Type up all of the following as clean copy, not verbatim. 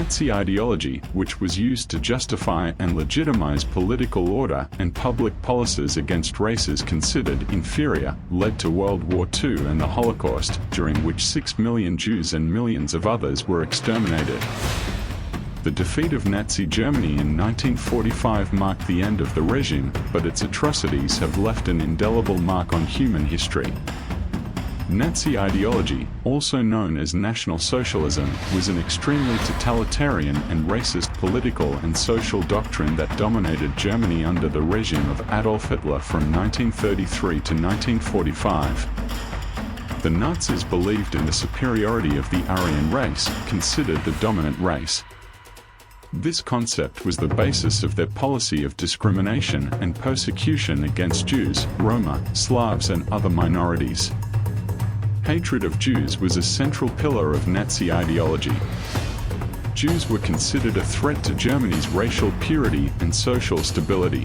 Nazi ideology, which was used to justify and legitimize political order and public policies against races considered inferior, led to World War II and the Holocaust, during which 6 million Jews and millions of others were exterminated. The defeat of Nazi Germany in 1945 marked the end of the regime, but its atrocities have left an indelible mark on human history. Nazi ideology, also known as National Socialism, was an extremely totalitarian and racist political and social doctrine that dominated Germany under the regime of Adolf Hitler from 1933 to 1945. The Nazis believed in the superiority of the Aryan race, considered the dominant race. This concept was the basis of their policy of discrimination and persecution against Jews, Roma, Slavs and other minorities. Hatred of Jews was a central pillar of Nazi ideology. Jews were considered a threat to Germany's racial purity and social stability.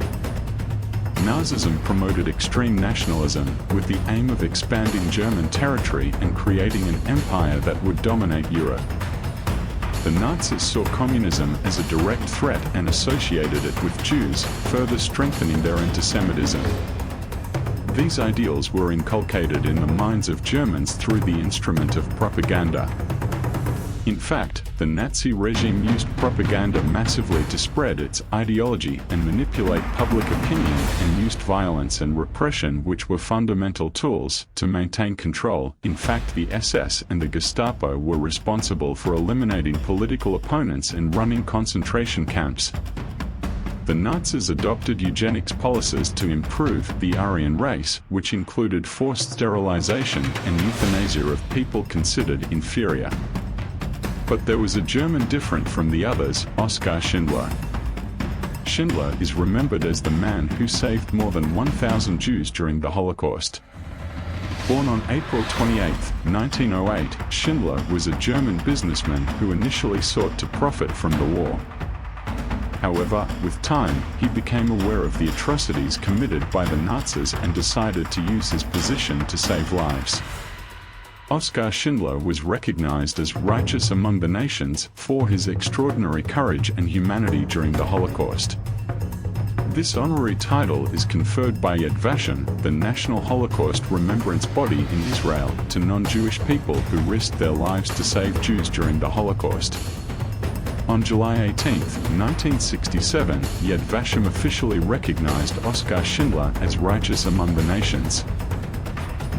Nazism promoted extreme nationalism, with the aim of expanding German territory and creating an empire that would dominate Europe. The Nazis saw communism as a direct threat and associated it with Jews, further strengthening their antisemitism. These ideals were inculcated in the minds of Germans through the instrument of propaganda. In fact, the Nazi regime used propaganda massively to spread its ideology and manipulate public opinion, and used violence and repression, which were fundamental tools, to maintain control. In fact, the SS and the Gestapo were responsible for eliminating political opponents and running concentration camps. The Nazis adopted eugenics policies to improve the Aryan race, which included forced sterilization and euthanasia of people considered inferior. But there was a German different from the others, Oscar Schindler. Schindler is remembered as the man who saved more than 1,000 Jews during the Holocaust. Born on April 28, 1908, Schindler was a German businessman who initially sought to profit from the war. However, with time, he became aware of the atrocities committed by the Nazis and decided to use his position to save lives. Oscar Schindler was recognized as righteous among the nations for his extraordinary courage and humanity during the Holocaust. This honorary title is conferred by Yad Vashem, the National Holocaust Remembrance Body in Israel, to non-Jewish people who risked their lives to save Jews during the Holocaust. On July 18, 1967, Yad Vashem officially recognized Oscar Schindler as righteous among the nations.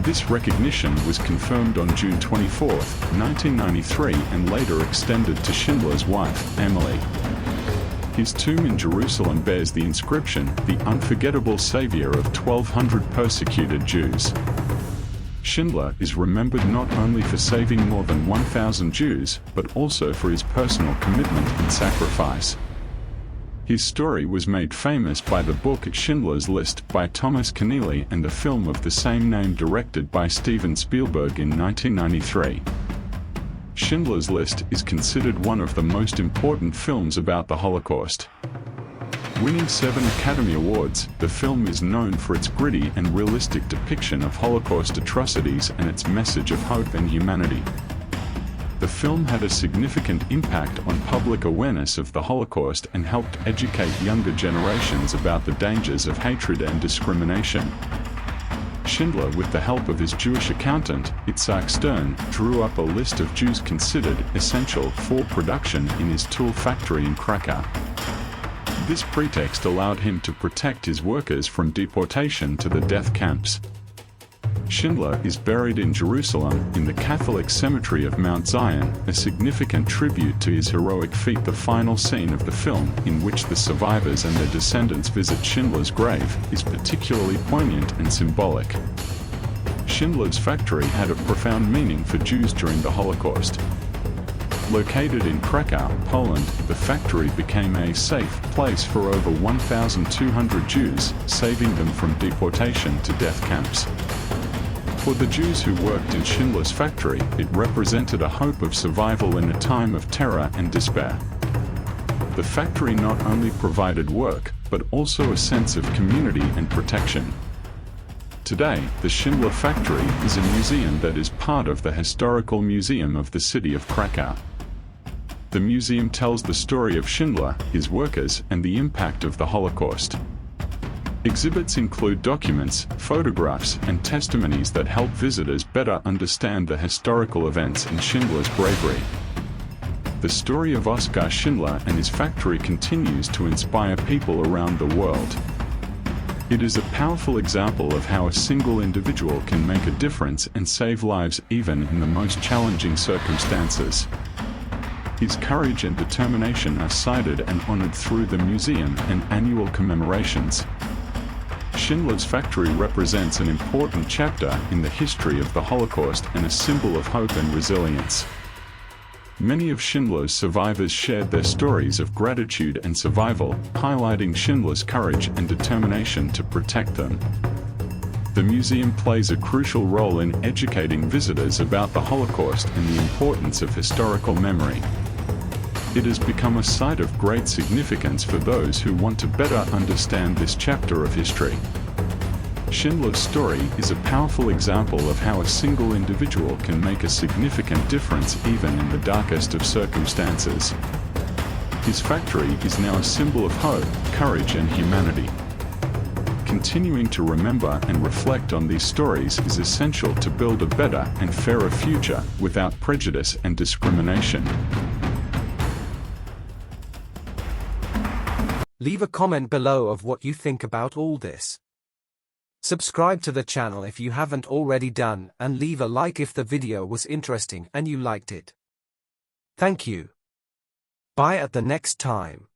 This recognition was confirmed on June 24, 1993, and later extended to Schindler's wife, Emily. His tomb in Jerusalem bears the inscription, "The Unforgettable Savior of 1,200 Persecuted Jews." Schindler is remembered not only for saving more than 1,000 Jews, but also for his personal commitment and sacrifice. His story was made famous by the book Schindler's List by Thomas Keneally and the film of the same name directed by Steven Spielberg in 1993. Schindler's List is considered one of the most important films about the Holocaust. Winning 7 Academy Awards, the film is known for its gritty and realistic depiction of Holocaust atrocities and its message of hope and humanity. The film had a significant impact on public awareness of the Holocaust and helped educate younger generations about the dangers of hatred and discrimination. Schindler, with the help of his Jewish accountant, Itzhak Stern, drew up a list of Jews considered essential for production in his tool factory in Krakow. This pretext allowed him to protect his workers from deportation to the death camps. Schindler is buried in Jerusalem, in the Catholic cemetery of Mount Zion, a significant tribute to his heroic feat. The final scene of the film, in which the survivors and their descendants visit Schindler's grave, is particularly poignant and symbolic. Schindler's factory had a profound meaning for Jews during the Holocaust. Located in Krakow, Poland, the factory became a safe place for over 1,200 Jews, saving them from deportation to death camps. For the Jews who worked in Schindler's factory, it represented a hope of survival in a time of terror and despair. The factory not only provided work, but also a sense of community and protection. Today, the Schindler factory is a museum that is part of the Historical Museum of the city of Krakow. The museum tells the story of Schindler, his workers, and the impact of the Holocaust. Exhibits include documents, photographs, and testimonies that help visitors better understand the historical events and Schindler's bravery. The story of Oscar Schindler and his factory continues to inspire people around the world. It is a powerful example of how a single individual can make a difference and save lives even in the most challenging circumstances. His courage and determination are cited and honored through the museum and annual commemorations. Schindler's factory represents an important chapter in the history of the Holocaust and a symbol of hope and resilience. Many of Schindler's survivors shared their stories of gratitude and survival, highlighting Schindler's courage and determination to protect them. The museum plays a crucial role in educating visitors about the Holocaust and the importance of historical memory. It has become a site of great significance for those who want to better understand this chapter of history. Schindler's story is a powerful example of how a single individual can make a significant difference even in the darkest of circumstances. His factory is now a symbol of hope, courage, and humanity. Continuing to remember and reflect on these stories is essential to build a better and fairer future without prejudice and discrimination. Leave a comment below of what you think about all this. Subscribe to the channel if you haven't already done, and leave a like if the video was interesting and you liked it. Thank you. Bye at the next time.